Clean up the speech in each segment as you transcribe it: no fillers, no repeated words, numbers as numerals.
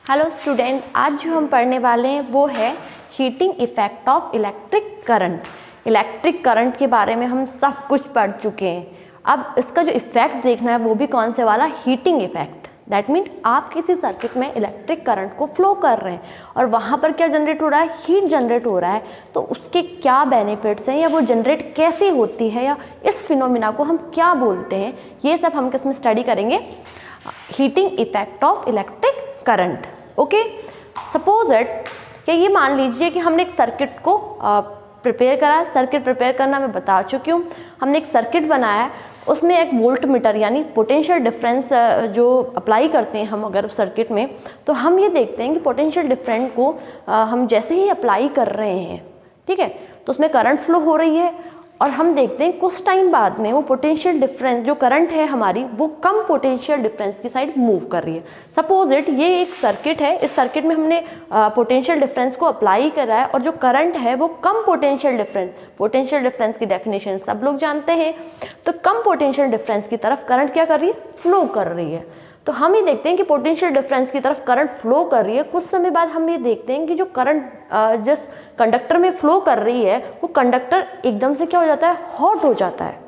Hello student, आज जो हम पढ़ने वाले हैं वो है heating effect of electric current. Electric current के बारे में हम सब कुछ पढ़ चुके हैं। अब इसका जो इफेक्ट देखना है वो भी कौन से वाला, हीटिंग इफेक्ट। दैट मीन आप किसी सर्किट में इलेक्ट्रिक करंट को फ्लो कर रहे हैं और वहाँ पर क्या जनरेट हो रहा है, हीट जनरेट हो रहा है। तो उसके क्या बेनिफिट्स हैं या वो जनरेट कैसे होती है या इस फिनोमिना को हम क्या बोलते हैं, ये सब हम किस में स्टडी करेंगे, heating effect of electric current. Okay, suppose it कि ये मान लीजिए कि हमने एक सर्किट को प्रिपेयर करा। सर्किट प्रिपेयर करना मैं बता चुकी हूँ। हमने एक सर्किट बनाया है, उसमें एक वोल्ट मीटर यानी पोटेंशियल डिफरेंस जो अप्लाई करते हैं हम अगर उस सर्किट में, तो हम ये देखते हैं कि पोटेंशियल डिफरेंस को हम जैसे ही अप्लाई कर रहे हैं, ठीक है, तो उसमें करंट फ्लो हो रही है और हम देखते हैं कुछ टाइम बाद में वो पोटेंशियल डिफरेंस जो करंट है हमारी, वो कम पोटेंशियल डिफरेंस की साइड मूव कर रही है। सपोज इट ये एक सर्किट है, इस सर्किट में हमने पोटेंशियल डिफरेंस को अप्लाई करा है और जो करंट है वो कम पोटेंशियल डिफरेंस की डेफिनेशन सब लोग जानते हैं। तो कम पोटेंशियल डिफरेंस की तरफ करंट क्या कर रही है, फ्लो कर रही है। तो हम ये देखते हैं कि पोटेंशियल डिफरेंस की तरफ करंट फ्लो कर रही है। कुछ समय बाद हम ये देखते हैं कि जो करंट जिस कंडक्टर में फ्लो कर रही है वो कंडक्टर एकदम से क्या हो जाता है, हॉट हो जाता है।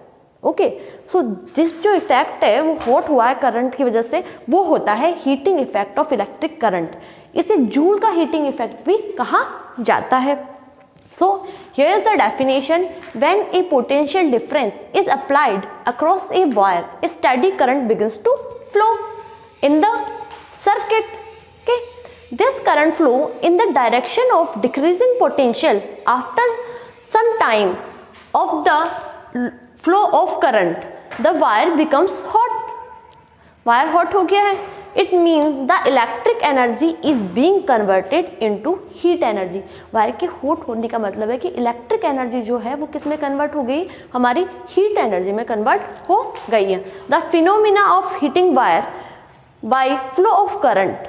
ओके, सो दिस जो इफेक्ट है वो हॉट हुआ है करंट की वजह से, वो होता है heating effect of electric current. इसे जूल का हीटिंग इफेक्ट भी कहा जाता है। So here is the definition: when a potential difference is applied across a wire, a steady current begins to flow in the circuit. Okay, this current flow in the direction of decreasing potential. After some time of the flow of current, the wire becomes hot. Wire hot हो गया है, it means the electric energy is being converted into heat energy. Wire के hot होने का मतलब है कि electric energy जो है वो किस में कन्वर्ट हो गई, हमारी हीट एनर्जी में कन्वर्ट हो गई है। The phenomena of heating wire by flow of current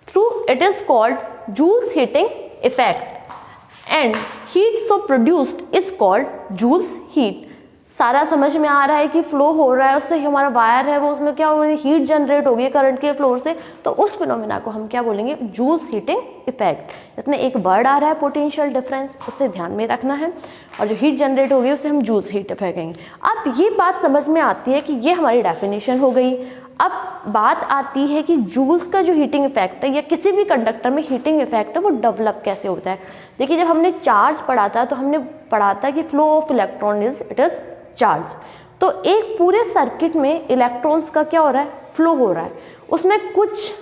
through it is called Joule's heating effect and heat so produced is called Joule's heat. सारा समझ में आ रहा है कि फ्लो हो रहा है, उससे हमारा वायर है वो उसमें क्या हो रही है, हीट जनरेट हो गई करंट के फ्लो से। तो उस फिनोमिना को हम क्या बोलेंगे, जूल्स हीटिंग इफेक्ट। इसमें एक वर्ड आ रहा है पोटेंशियल डिफरेंस, उससे ध्यान में रखना है, और जो हीट जनरेट हो गई उसे हम जूल्स हीट इफेक्ट कहेंगे। अब ये बात समझ में आती है कि ये हमारी डेफिनेशन हो गई। अब बात आती है कि जूल्स का जो हीटिंग इफेक्ट है या किसी भी कंडक्टर में हीटिंग इफेक्ट है वो डेवलप कैसे होता है। देखिए, जब हमने चार्ज पढ़ा था तो हमने पढ़ा था कि flow of electron it is charge. तो एक पूरे सर्किट में इलेक्ट्रॉन्स का क्या हो रहा है, फ्लो हो रहा है। उसमें कुछ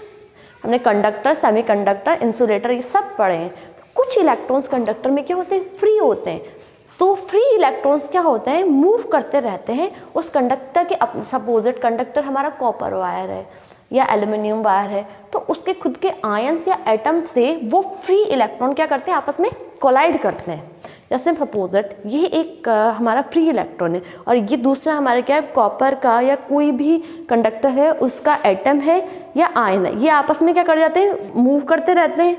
हमने कंडक्टर, सेमीकंडक्टर, इंसुलेटर ये सब पढ़े हैं। तो कुछ इलेक्ट्रॉन्स कंडक्टर में क्या होते हैं, फ्री होते हैं। तो फ्री इलेक्ट्रॉन्स क्या होते हैं, मूव करते रहते हैं उस कंडक्टर के सपोजिट। कंडक्टर हमारा कॉपर वायर है या एल्यूमिनियम वायर है, तो उसके खुद के आयंस या एटम से वो फ्री इलेक्ट्रॉन क्या करते हैं, आपस में कोलाइड करते हैं। जैसे सपोजिट ये एक हमारा फ्री इलेक्ट्रॉन है और ये दूसरा हमारा क्या है, कॉपर का या कोई भी कंडक्टर है उसका एटम है या आयन है। ये आपस में क्या कर जाते हैं, मूव करते रहते हैं।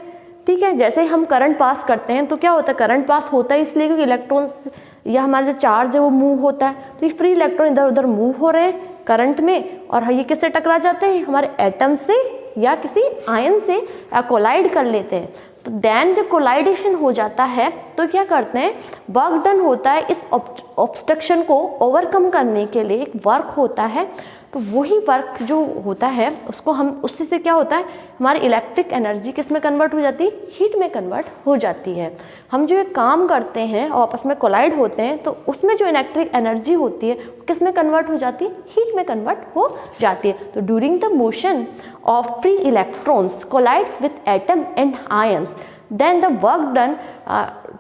ठीक है, जैसे ही हम करंट पास करते हैं तो क्या होता है, करंट पास होता है इसलिए क्योंकि इलेक्ट्रॉन्स या हमारा जो चार्ज है वो मूव होता है। तो ये फ्री इलेक्ट्रॉन इधर उधर मूव हो रहे हैं करंट में, और ये किससे टकरा जाते हैं, हमारे एटम से या किसी आयन से कोलाइड कर लेते हैं। तो देन जब कोलाइडेशन हो जाता है तो क्या करते हैं, वर्क डन होता है। इस ऑब्स्ट्रक्शन को ओवरकम करने के लिए एक वर्क होता है। तो वही वर्क जो होता है उसको हम, उससे से क्या होता है, हमारी इलेक्ट्रिक एनर्जी किस में कन्वर्ट हो जाती है, हीट में कन्वर्ट हो जाती है। हम जो ये काम करते हैं और आपस में कोलाइड होते हैं तो उसमें जो इलेक्ट्रिक एनर्जी होती है वो किस में कन्वर्ट हो जाती है, हीट में कन्वर्ट हो जाती है। तो during the motion of free electrons collides with atom and ions, then the work done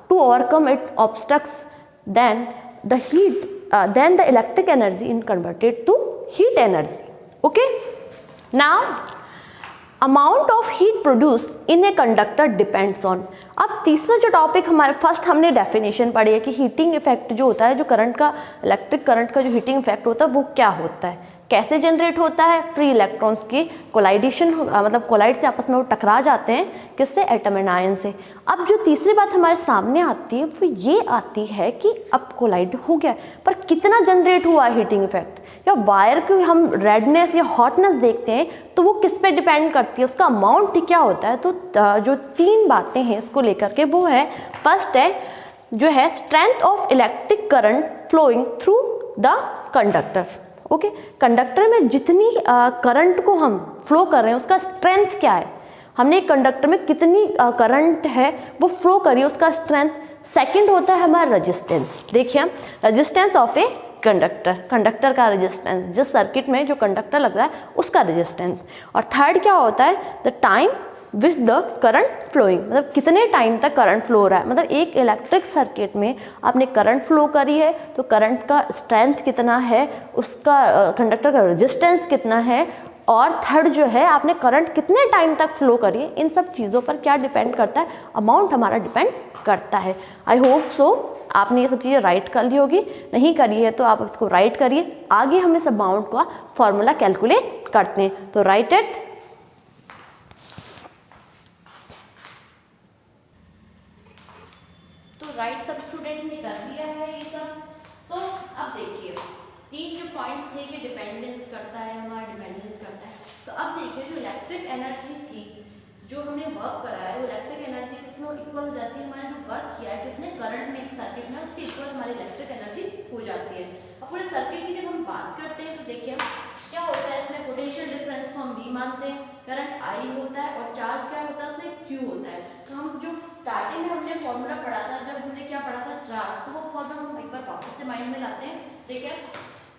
to overcome it obstructs, then the electric energy is converted to heat energy. Okay, now amount of heat produced in a conductor depends on. अब तीसरा जो topic हमारे, first हमने definition पढ़ी है कि heating effect जो होता है, जो करंट का, इलेक्ट्रिक करंट का जो हीटिंग इफेक्ट होता है वो क्या होता है। कैसे जनरेट होता है? फ्री इलेक्ट्रॉन्स की कोलाइडेशन, मतलब कोलाइड से आपस में वो टकरा जाते हैं, किससे? एटम एंड आयन से। अब जो तीसरी बात हमारे सामने आती है वो ये आती है कि अब कोलाइड हो गया, पर कितना जनरेट हुआ हीटिंग इफेक्ट, या वायर की हम रेडनेस या हॉटनेस देखते हैं तो वो किस पे डिपेंड करती है, उसका अमाउंट क्या होता है। तो जो 3 बातें हैं इसको लेकर के वो है, फर्स्ट है जो है strength of electric current flowing through the conductor. Okay, conductor में जितनी करंट को हम फ्लो कर रहे हैं उसका स्ट्रेंथ क्या है, हमने एक कंडक्टर में कितनी करंट है वो फ्लो करी, उसका स्ट्रेंथ। सेकंड होता है हमारा रेजिस्टेंस। देखिए, resistance of a conductor, conductor का रेजिस्टेंस, जिस सर्किट में जो कंडक्टर लग रहा है उसका रेजिस्टेंस। और थर्ड क्या होता है? The time which the current flowing, मतलब कितने टाइम तक करंट फ्लो हो रहा है, मतलब एक इलेक्ट्रिक सर्किट में आपने करंट फ्लो करी है तो करंट का स्ट्रेंथ कितना है, उसका कंडक्टर का रेजिस्टेंस कितना है, और थर्ड जो है आपने करंट कितने टाइम तक फ्लो करी है। इन सब चीज़ों पर क्या डिपेंड करता है? अमाउंट हमारा डिपेंड करता है। आई होप सो आपने ये सब चीज़ें राइट कर ली होगी, नहीं करी है तो आप इसको राइट करिए। आगे हम इस अमाउंट का फॉर्मूला कैलकुलेट करते हैं, तो राइट इट। राइट, सब स्टूडेंट ने कर दिया है ये सब। तो अब देखिए 3 जो पॉइंट थे कि डिपेंडेंस करता है, हमारा डिपेंडेंस करता है। तो अब देखिए जो इलेक्ट्रिक एनर्जी थी, जो हमने वर्क करा है, वो इलेक्ट्रिक एनर्जी किसमें इक्वल हो जाती है? हमारा जो वर्क किया है किसने? करंट में, एक सर्किट में, उसकी इक्वल हमारी इलेक्ट्रिक एनर्जी हो जाती है। अब पूरे सर्किट की जब हम बात करते हैं तो देखिए क्या होता है, इसमें पोटेंशियल डिफरेंस को हम V मानते हैं, करंट I होता है और चार्ज क्या होता है उसमें? Q होता है। तो हम जो स्टार्टिंग में हमने फॉर्मूला पढ़ा था, जब हमने क्या पढ़ा था? चार्ज, तो वो फॉर्मूला हम एक बार वापस से माइंड में लाते हैं। देखिए,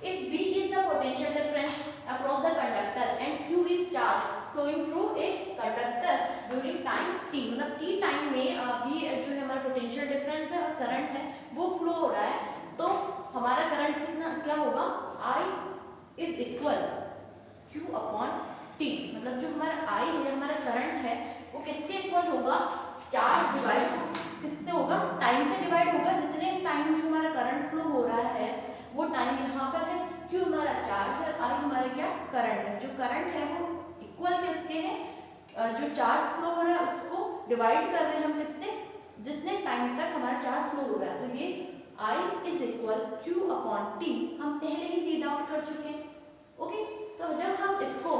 if V is the potential difference across the conductor and Q is charge flowing through a conductor during time t, मतलब t टाइम में V जो है हमारा पोटेंशियल डिफरेंस है और करंट है वो फ्लो हो रहा है, तो हमारा करंट कितना क्या होगा? I is equal Q upon T, मतलब जो हमारा I है, हमारा करंट है, वो किसके इक्वल होगा? चार्ज डिवाइड किससे होगा? टाइम से डिवाइड होगा। जितने टाइम जो हमारा करंट फ्लो हो रहा है वो टाइम यहाँ पर है, Q हमारा चार्ज है, I हमारा क्या? करंट है। जो करंट है वो इक्वल किसके है? जो चार्ज फ्लो हो रहा है उसको डिवाइड कर रहे हैं हम किससे? जितने टाइम तक हमारा चार्ज फ्लो हो रहा है। तो ये I is equal Q upon T हम पहले ही रीड आउट कर चुके हैं। ओके, तो जब हम इसको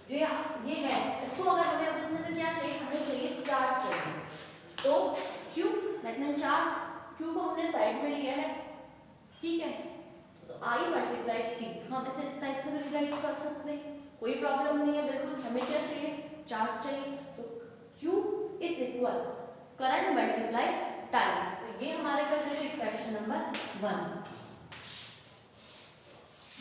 जो ये है, इसको अगर हमें अब इसमें से क्या चाहिए? हमें चाहिए चार्ज चाहिए। तो Q that mean charge, Q को हमने साइड में लिया है, ठीक है, तो I मल्टीप्लाई T हम इसे इस टाइप से भी राइट कर सकते हैं, कोई प्रॉब्लम नहीं है बिल्कुल। हमें क्या चाहिए? चार्ज चाहिए, तो Q is equal current multiply time. तो ये हमारे पास है इक्वेशन नंबर 1।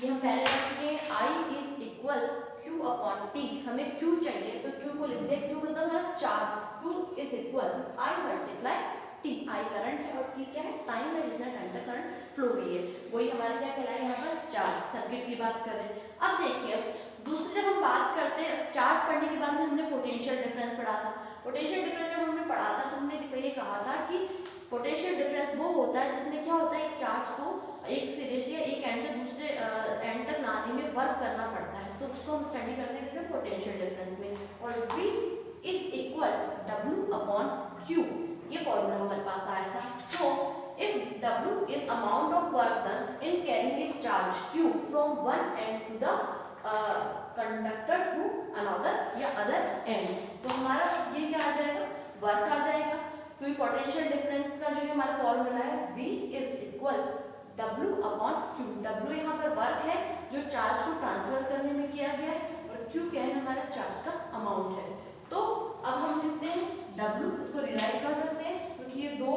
ये हम पहले कर चुके हैं। I is equal Q upon T, हमें Q चाहिए तो Q को लिख दे, Q मतलब हमारा charge, Q is equal I multiply T, I current है और T क्या है? टाइम है, जितना टाइम तक करंट फ्लो हुई है वही हमारा क्या कहलाएगा? यहाँ पर चार्ज। सर्किट की बात कर रहे हैं। अब देखिए दूसरी जब हम बात करते हैं चार्ज पढ़ने के बाद में हमने पोटेंशियल डिफरेंस पढ़ा था। पोटेंशियल डिफरेंस जब हमने पढ़ा था तो हमने ये कहा था कि पोटेंशियल डिफरेंस वो होता है जिसमें क्या होता है? एक चार्ज को एक सिरे से एक एंड से दूसरे एंड तक लाने में वर्क करना पड़ता है, तो उसको हम स्टडी करते हैं जैसे पोटेंशियल डिफरेंस में। और V is equal W upon Q, ये फॉर्मूला हमारे पास आया था। तो if W is amount of work done in carrying a charge Q from one end to the conductor to another या अदर एंड, तो हमारा ये क्या आ जाएगा? वर्क आ जाएगा। क्योंकि पोटेंशियल डिफरेंस का जो है हमारा फॉर्मूला है V is equal W upon Q। W यहाँ पर वर्क है जो चार्ज को ट्रांसफर करने में किया गया है और Q क्या है? हमारा चार्ज का अमाउंट है। तो अब हम लिखते हैं W, इसको रिराइट कर सकते हैं क्योंकि ये दो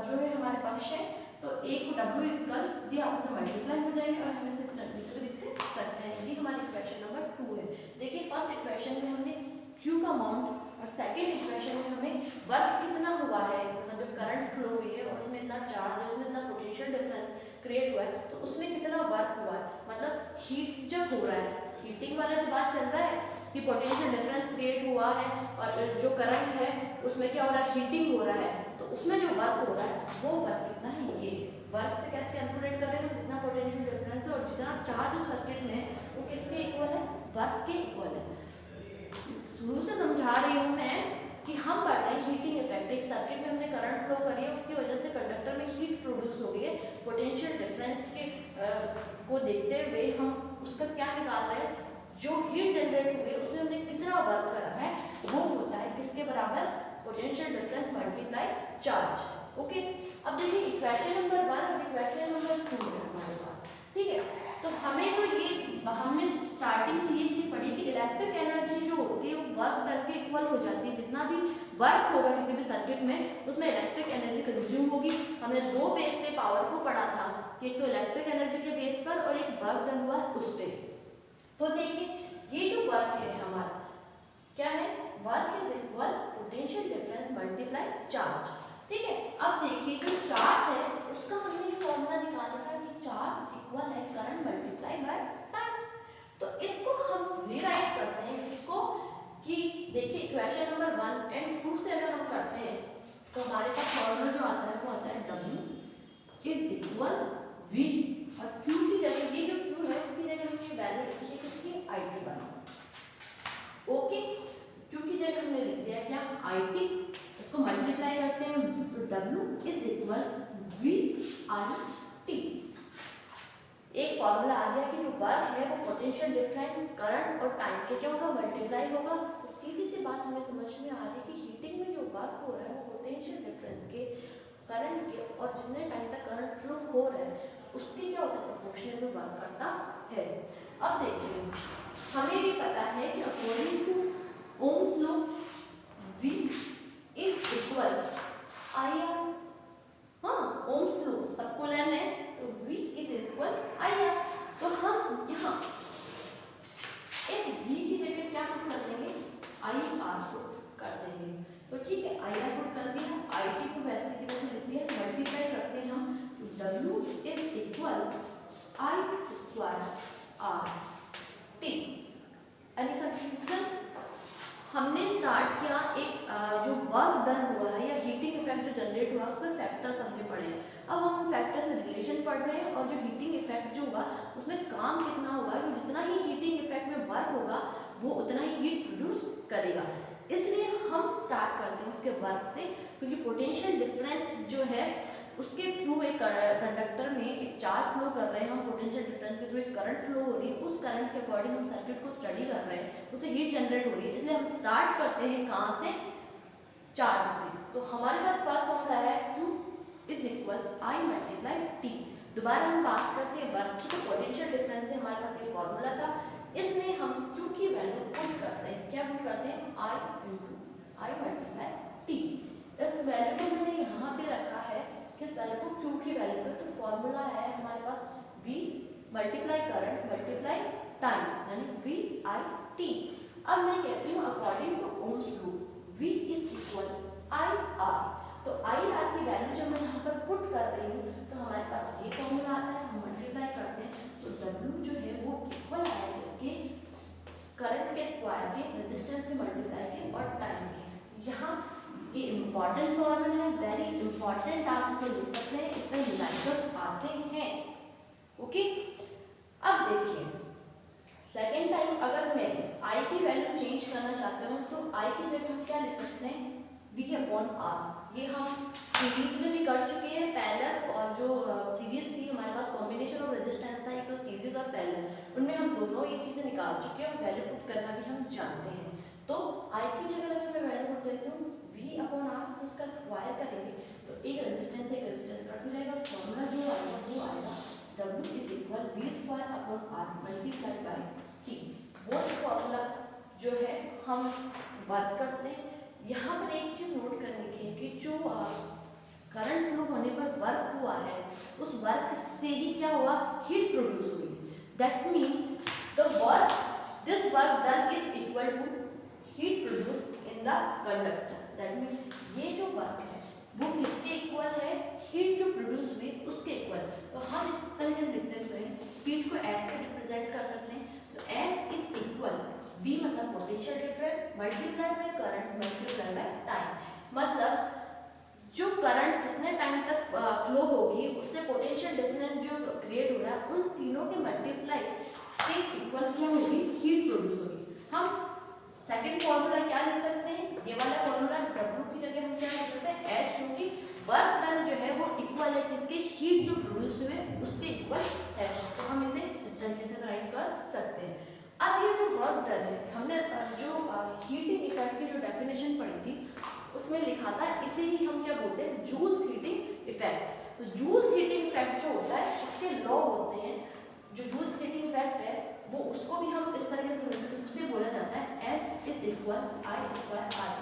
जो है हमारे पक्ष है, तो एक को W इक्वल ये आपस में मल्टीप्लाई हो जाएंगे और हम इसे W से लिख सकते हैं। ये हमारी इक्वेशन नंबर 2 है। देखिए फर्स्ट इक्वेशन में हमने Q का अमाउंट और सेकेंड इक्वेशन में हमें वर्क कितना हुआ है, मतलब जब करंट फ्लो हुई है और उसमें इतना चार्ज है, उसमें इतना पोटेंशियल डिफरेंस क्रिएट हुआ है, तो उसमें कितना वर्क हुआ है, मतलब हीट जब हो रहा है, हीटिंग वाला तो बात चल रहा है कि पोटेंशियल डिफरेंस क्रिएट हुआ है और जो करंट है उसमें क्या हो रहा है? हीटिंग हो रहा है, तो उसमें जो वर्क हो रहा है वो वर्क कितना है? ये वर्क से कैसे कैलकुलेट करें? जितना पोटेंशियल डिफरेंस है और जितना चार्ज उस सर्किट में किसके इक्वल है, वर्क के इक्वल है। शुरू से समझा रही हूँ मैं कि हम पढ़ रहे हैं हीटिंग इफेक्ट। एक सर्किट में हमने करंट फ्लो करी है, उसकी वजह से कंडक्टर में हीट प्रोड्यूस हो गई है। पोटेंशियल डिफरेंस के को देखते हुए हम उसका क्या निकाल रहे हैं, जो हीट जनरेट हुई है उसमें हमने कितना वर्क करा है वो होता है किसके बराबर, potential difference multiply charge. Okay, अब देखिए इक्वेशन नंबर 1 और इक्वेशन नंबर 2 है हमारे पास, ठीक है। तो हमें तो ये हमने स्टार्टिंग से ये चीज पढ़ी कि इलेक्ट्रिक एनर्जी जो होती है वो वर्क डन के इक्वल हो जाती है। जितना भी वर्क होगा किसी भी सर्किट में उसमें इलेक्ट्रिक एनर्जी कंज्यूम होगी। हमने दो बेस पे पावर को पढ़ा था, एक तो इलेक्ट्रिक एनर्जी के बेस पर और एक वर्क डन हुआ उस पे। तो देखिए ये जो वर्क है हमारा क्या है, work is equal potential difference multiply charge, ठीक है। अब देखिए जो चार्ज है उसका हमने फॉर्मूला निकाल रखा है कि चार्ज इक्वल है करंट मल्टीप्लाई बाय टाइम। तो इसको हम रीराइट करते हैं इसको कि देखिए इक्वेशन नंबर 1 एंड 2 से अगर हम करते हैं तो हमारे पास फॉर्मूला जो आता है वो आता है W इज इक्वल V और Q की जगह ये जो Q है उसकी जगह हमने वैल्यू लिखी है किसकी, IT1। ओके, Q की जगह हमने लिख दिया क्या, IT। इसको मल्टीप्लाई करते हैं तो W इज इक्वल VRT। एक फॉर्मूला आ गया कि जो वर्क है वो पोटेंशियल डिफरेंस करंट और टाइम के क्या होगा, मल्टीप्लाई होगा। तो सीधी सी बात हमें समझ में आ रही है कि हीटिंग में जो वर्क हो रहा है वो पोटेंशियल डिफरेंस के, करंट के और जितने टाइम तक करंट फ्लो हो रहा है उसके क्या होता है, प्रोपोर्शनल में वर्क करता है। अब देखिए हमें भी पता है कि according to Ohm's law V is equal IR। हाँ, ओम्स लॉ सबको लेना है तो V इज इक्वल IR। तो हम यहाँ इस V की जगह क्या पुट कर देंगे, IR पुट कर देंगे। तो ठीक है, IR पुट कर दिया, IT को वैसे की वैसे लिख दिया, मल्टीप्लाई करते हैं हम तो W is equal I square RT। Any confusion? हमने स्टार्ट किया एक जो वर्क डन हुआ है या हीटिंग इफेक्ट जो जनरेट हुआ उसमें फैक्टर्स हमने पढ़े हैं। अब हम उन फैक्टर्स में रिलेशन पढ़ रहे हैं और जो हीटिंग इफेक्ट जो हुआ उसमें काम कितना हुआ है, जितना ही हीटिंग इफेक्ट में वर्क होगा वो उतना ही हीट प्रोड्यूस करेगा। इसलिए हम स्टार्ट करते हैं उसके वर्क से, क्योंकि पोटेंशियल डिफरेंस जो है उसके थ्रू एक कंडक्टर में एक चार्ज फ्लो कर रहे हैं हम, पोटेंशियल डिफरेंस के थ्रू एक करंट फ्लो हो रही है, उस करंट के अकॉर्डिंग हम सर्किट को स्टडी कर रहे हैं, उससे हीट जनरेट हो रही है। इसलिए हम स्टार्ट करते हैं कहाँ से, चार्ज से। तो हमारे पास फॉर्मूला है Q is equal I multiply T। दोबारा हम बात करते हैं वर्क की, तो पोटेंशियल डिफरेंस से हमारे पास एक फॉर्मूला था, इसमें हम Q की वैल्यू पुट करते हैं, क्या पुट करते हैं, I मल्टीप्लाई T। इस वैल्यू को मैंने यहाँ पे रखा है, किस वैल्यू को, Q की वैल्यू पे। तो फॉर्मूला है हमारे पास V multiply current multiply time यानी VIT। अब मैं कहती हूँ according to Ohm's law V is equal IR। तो IR की वैल्यू जब मैं यहाँ पर पुट कर रही हूँ तो हमारे पास ये फॉर्मूला आता है, हम मल्टीप्लाई करते हैं तो W जो है वो इक्वल आएगा इसके करंट के स्क्वायर के, रेजिस्टेंस के मल्टीप्लाई के और टाइम के। यहाँ ये इम्पॉर्टेंट फॉर्मूला है, वेरी इंपॉर्टेंट, आप इसे लिख सकते हैं, इसमें न्यूमेरिकल्स आते हैं। ओके, अब देखिए सेकेंड टाइम अगर मैं I की वैल्यू चेंज करना चाहते हूँ तो I की जगह हम क्या लिख सकते हैं, V/R। ये हम सीरीज में भी कर चुके हैं, पैरेलल और जो सीरीज थी हमारे पास कॉम्बिनेशन ऑफ रेजिस्टेंस था, एक तो सीरीज और पैरेलल, उनमें हम दोनों ये चीजें निकाल चुके हैं और वैल्यू पुट करना भी हम जानते हैं। तो I की जगह अगर मैं वैल्यू पुट देती हूँ V/R तो उसका स्क्वायर करेंगे तो एक रेजिस्टेंस रख हो जाएगा। फॉर्मूला जो आएगा वो आएगा W is equal V²/R multiply by T। वो फॉर्मूला जो है हम वर्क करते हैं। यहाँ पर एक चीज नोट करने की है कि जो करंट फ्लो होने पर वर्क हुआ है उस वर्क से ही क्या हुआ, हीट प्रोड्यूस हुई। That mean this work done is equal to heat produce in the conductor. That mean ये जो वर्क है वो किसके इक्वल है, हीट जो प्रोड्यूस हुई उसके इक्वल। तो हम इस तरीके से लिख देते हैं, हीट को एच से रिप्रेजेंट कर सकते हैं। तो एच इज इक्वल V मतलब potential difference multiply by current multiply by time. मतलब जो करंट जितने टाइम तक फ्लो होगी उससे पोटेंशियल डिफरेंस जो क्रिएट हो रहा है उन तीनों के मल्टीप्लाई उसके इक्वल क्या होगी, हीट प्रोड्यूस होगी। हम सेकंड फॉर्मूला क्या लिख सकते हैं, ये वाला फॉर्मूला W की जगह हम क्या लिख सकते हैं, H, क्योंकि वर्क डन जो है वो इक्वल है किसके, हीट जो प्रोड्यूस हुए उसके इक्वल है, तो हम इसे इस तरीके से राइट कर सकते हैं। अब ये जो वर्क डन है, हमने जो हीटिंग इफेक्ट की जो डेफिनेशन पढ़ी थी उसमें लिखा था, इसे ही हम क्या बोलते हैं, जूल्स हीटिंग इफेक्ट। तो जूल्स हीटिंग इफेक्ट जो होता है उसके लॉ होते हैं, जो जूल्स हीटिंग इफेक्ट है वो उसको भी हम इस तरीके से बोला जाता है S is equal I equal RT।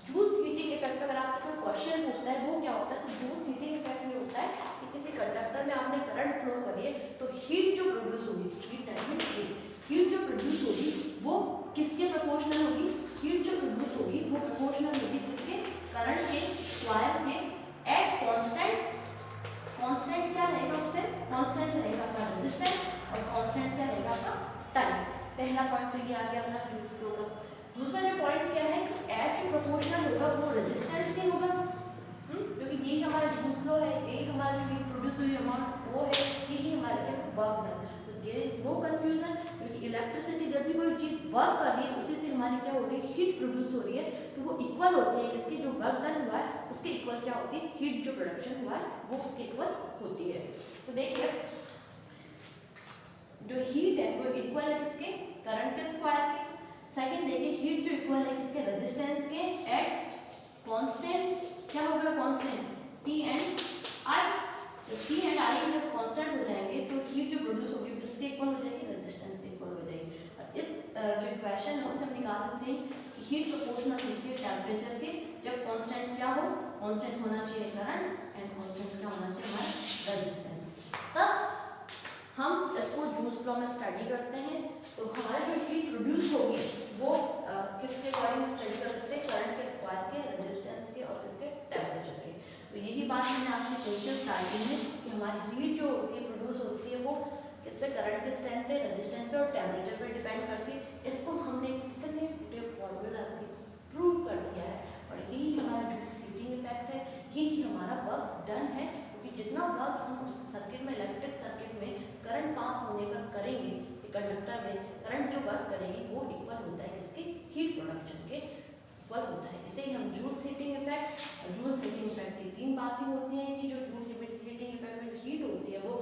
Joule's heating effect अगर आपसे कोई क्वेश्चन पूछता है वो क्या होता है, तो जूल्स हीटिंग इफेक्ट ये होता है कि किसी कंडक्टर में आपने करंट फ्लो करी है तो हीट जो प्रोड्यूस होगी, हीट जो प्रोड्यूस होगी वो किसके प्रोपोर्शनल होगी, हीट जो प्रोड्यूस होगी वो प्रोपोर्शनल होगी जिसके करंट के स्क्वायर के एट कांस्टेंट क्या रहेगा, उसमें कांस्टेंट रहेगा आपका रेजिस्टेंस और कांस्टेंट क्या रहेगा आपका टाइम। पहला पॉइंट तो ये आ गया अपना जूल्स फ्लो का। दूसरा जो पॉइंट क्या है कि एच जो प्रोपोर्शनल होगा वो रेजिस्टेंस के होगा, क्योंकि यही हमारा जूल्स फ्लो है, यही हमारा जो हीट प्रोड्यूस हुई अमाउंट वो है, यही हमारे क्या वर्क डन। तो देयर इज नो कंफ्यूजन, क्योंकि इलेक्ट्रिसिटी जब भी कोई चीज वर्क कर रही है उसी से हमारी क्या हो रही है, हीट प्रोड्यूस हो रही है, तो वो इक्वल होती है किसकी, जो वर्क डन हुआ है उसके इक्वल क्या होती है, हीट जो प्रोडक्शन हुआ है वो उसके इक्वल होती है। तो देखिए जो हीट है वो इक्वल है किसके, करंट के स्क्वायर के। सेकंड देखिए हीट जो इक्वल है किसके, रेजिस्टेंस के एट कांस्टेंट क्या होगा, कांस्टेंट T एंड I। जब T एंड I जब कांस्टेंट हो जाएंगे तो हीट जो प्रोड्यूस होगी किसके इक्वल हो जाएगी, रेजिस्टेंस के इक्वल हो जाएगी। और इस जो इक्वेशन है उससे हम निकाल सकते हैं कि हीट प्रोपोर्शनल होती है टेम्परेचर के, जब कांस्टेंट क्या हो, कांस्टेंट होना चाहिए करंट एंड कांस्टेंट क्या होना चाहिए हमारा रेजिस्टेंस। तब हम इसको जूल्स लॉ में स्टडी करते हैं, तो हमारी जो हीट प्रोड्यूस होगी वो किसके अकॉर्डिंग हम स्टडी कर सकते हैं, करंट के स्क्वायर के, रेजिस्टेंस के और किसके, टेम्परेचर के। तो यही बात मैंने आपसे कही थी स्टार्टिंग में कि हमारी हीट जो होती है प्रोड्यूस होती है वो किस पे, करंट के स्ट्रेंथ पे, रेजिस्टेंस पे और टेम्परेचर पे डिपेंड करती है। इसको हमने कितने पूरे फॉर्मूला से प्रूव कर दिया है, और यही हमारा जूल्स हीटिंग इफेक्ट है, यही हमारा वर्क डन है। क्योंकि जितना वर्क हम उस सर्किट में, इलेक्ट्रिक सर्किट में करंट पास होने पर करेंगे, कंडक्टर में करंट जो वर्क करेगी वो इक्वल होता है किसके, हीट प्रोडक्शन के इक्वल होता है। इसे ही हम Joule's heating effect, Joule's heating effect की तीन बातें होती हैं कि जो जूल्स हीटिंग इफेक्ट में हीट होती है वो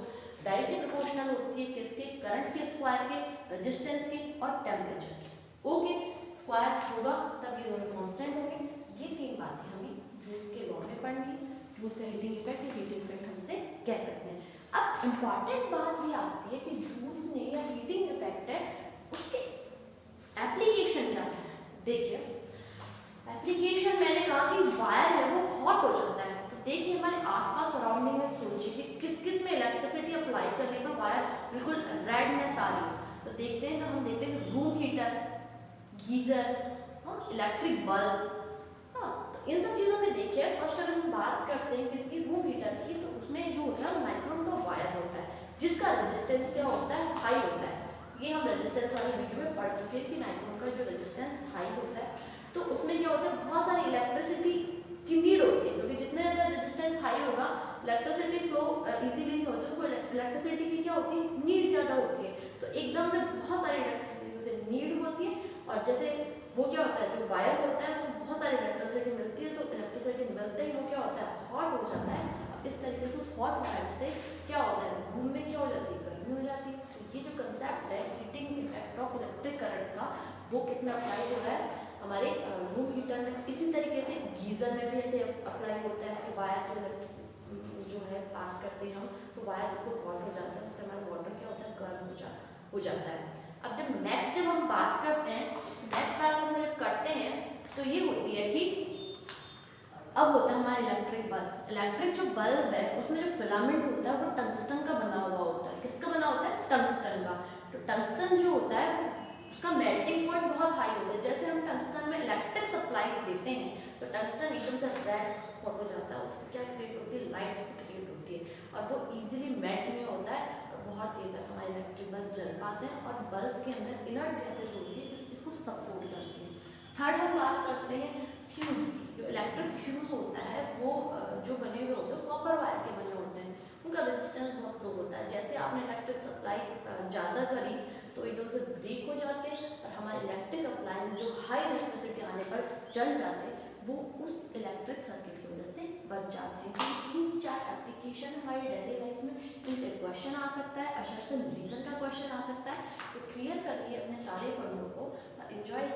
डायरेक्टली प्रोपोर्शनल होती है किसके, करंट के स्क्वायर के, रेजिस्टेंस के और टेम्परेचर के। ओके, स्क्वायर होगा तब ये दोनों कांस्टेंट होंगे। ये तीन बातें हमें जूल्स के लॉ में पढ़नी, जूल्स का हीटिंग इफेक्ट, हीटिंग इफेक्ट हमसे कह सकते हैं। अब इम्पॉर्टेंट बात ये आती है कि जूल्स ने या हीटिंग इफेक्ट है उसके एप्लीकेशन क्या क्या है। देखिए एप्लीकेशन मैंने कहा कि वायर है वो हॉट हो जाता है, तो देखिए हमारे आसपास सराउंडिंग में सोचिए कि किस किस में इलेक्ट्रिसिटी अप्लाई करने पर वायर बिल्कुल रेडनेस आ रही है। तो देखते हैं, तो हम देखते हैं room heater, geyser, electric bulb. तो इन सब चीज़ों में देखिए फर्स्ट अगर हम बात करते हैं किसकी, रूम हीटर की, तो उसमें जो होता है माइक्रोन का वायर होता है जिसका रेजिस्टेंस क्या होता है, हाई होता है। ये हम रेजिस्टेंस वाले वीडियो में पढ़ चुके हैं कि माइक्रोन का जो रेजिस्टेंस हाई होता है तो उसमें क्या होता है, बहुत सारी इलेक्ट्रिसिटी की नीड होती है, क्योंकि जितने ज़्यादा रेजिस्टेंस हाई होगा इलेक्ट्रिसिटी फ्लो इजीली नहीं होती, तो इलेक्ट्रिसिटी की क्या होती है, नीड ज़्यादा होती है। तो एकदम से बहुत सारी इलेक्ट्रिसिटी उसे नीड होती है, और जैसे वो क्या होता है, जो वायर होता है उसमें बहुत सारी इलेक्ट्रिसिटी मिलती है, तो इलेक्ट्रिसिटी मिलते ही वो क्या होता है, हॉट हो जाता है। इस तरीके से हॉट इफेक्ट से क्या होता है, रूम में क्या हो जाती है, गर्मी हो जाती है। तो ये जो कंसेप्ट है heating effect of electric current का, वो किस में अप्लाई हो रहा है, हमारे रूम हीटर में। इसी तरीके से गीजर में भी ऐसे अप्लाई होता है कि वायर जो है पास करते हैं हम, तो वायर को हॉट हो जाता है, उससे हमारा वाटर क्या होता है, गर्म हो जाता है। अब जब हम बात करते हैं, नेक्स्ट बात हम जब करते हैं तो ये होती है कि अब होता है हमारा इलेक्ट्रिक बल्ब। इलेक्ट्रिक जो बल्ब है उसमें जो फिलामेंट होता है वो टंगस्टन का बना हुआ होता है। किसका बना होता है, टंगस्टन का। तो टंगस्टन जो होता है उसका मेल्टिंग पॉइंट बहुत हाई होता है। जैसे हम टंगस्टन में इलेक्ट्रिक सप्लाई देते हैं तो टंगस्टन एकदम से रेड हॉट हो जाता है, उससे क्या क्रिएट होती है, लाइट से क्रिएट होती है, और वो इजीली मेल्ट नहीं होता है, और बहुत देर तक हमारे इलेक्ट्रिक बल्ब जल पाते हैं, और बल्ब के अंदर इनर्ट गैसेज होती है जो इसको सपोर्ट करती है। थर्ड हम बात करते हैं फ्यूज की। जो इलेक्ट्रिक फ्यूज होता है वो जो बने हुए होते हैं कॉपर वायर के बने होते हैं, उनका रेजिस्टेंस बहुत कम होता है। जैसे आपने इलेक्ट्रिक सप्लाई ज़्यादा करी तो एकदम से ब्रेक हो जाते हैं और हमारे इलेक्ट्रिक अप्लायंस जो हाई इलेक्ट्रिसिटी आने पर जल जाते हैं वो उस इलेक्ट्रिक सर्किट की वजह से बच जाते हैं। तो 3-4 एप्लीकेशन हमारी डेली लाइफ में इनके क्वेश्चन आ सकता है, असर्शन रीजन का क्वेश्चन आ सकता है। तो क्लियर करिए अपने सारे पॉइंटों को और एंजॉय